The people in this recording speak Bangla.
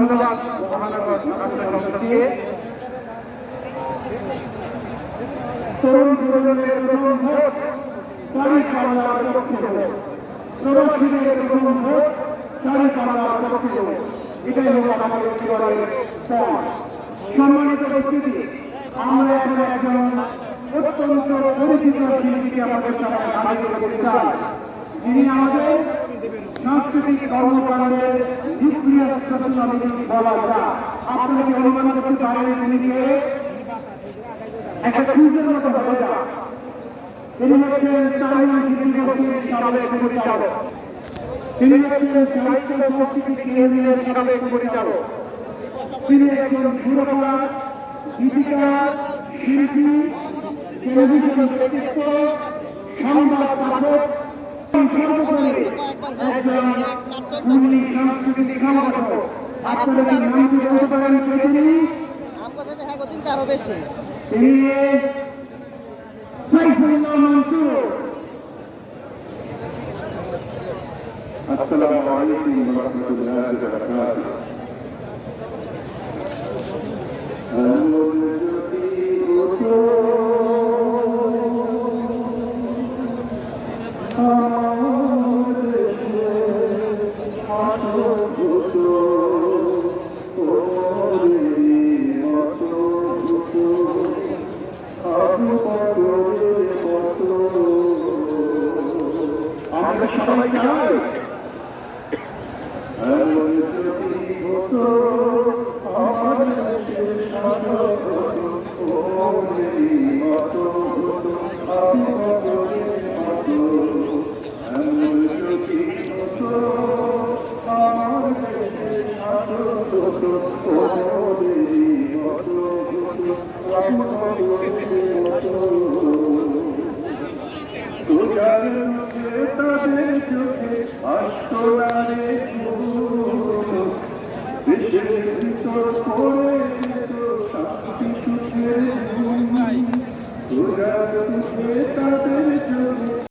ধন্যবাদ মহানগর ছাত্র সংসদকে। তরুণ যুবজনের প্রথম ভোট তারিখ বাংলার পক্ষে হবে, প্রবাসীদের প্রথম ভোট তারিখ বাংলার পক্ষে হবে। এটাই হল আমাদের জীবনের পথ। সম্মানিত উপস্থিতি, আমরা এখন একজন অত্যন্ত পরিচিত শিল্পীকে আমাদের সামনে হাজির করতে চাই, যিনি আমাদের সাংস্কৃতিক কর্মকাণ্ডের নিউক্লিয়াস সদস্য বলা যায়। আপনারা কি অনুমান করতে পারেন তিনি কে? একটা খুঁজের মতো হয়ে যায়। তিনি হচ্ছেন চাইনা শিল্পী গোষ্ঠীর সাবেক পরিচালক, তিনি হচ্ছেন সাহিত্য সংস্কৃতি কেন্দ্রের সাবেক পরিচালক, তিনি একজন সুরকার, গীতিকার, শিল্পী, টেলিভিশন ব্যক্তিত্ব, সংবাদ পাঠক, সর্বোপরি একজন সাংস্কৃতিক সংগঠক। আপনারা কি নামটি বলতে পারেন কে তিনি? আরো বেশি তিনি সাইফুল্লাহ মনসুর। আসসালামু আলাইকুম ওয়া রাহমাতুল্লাহি ওয়া বারাকাতুহু। আমরা সবাই চাই তাদের চোখে আস্তরারে দেশের ভিতর পড়ে শান্তি সুখে তাদের চোখে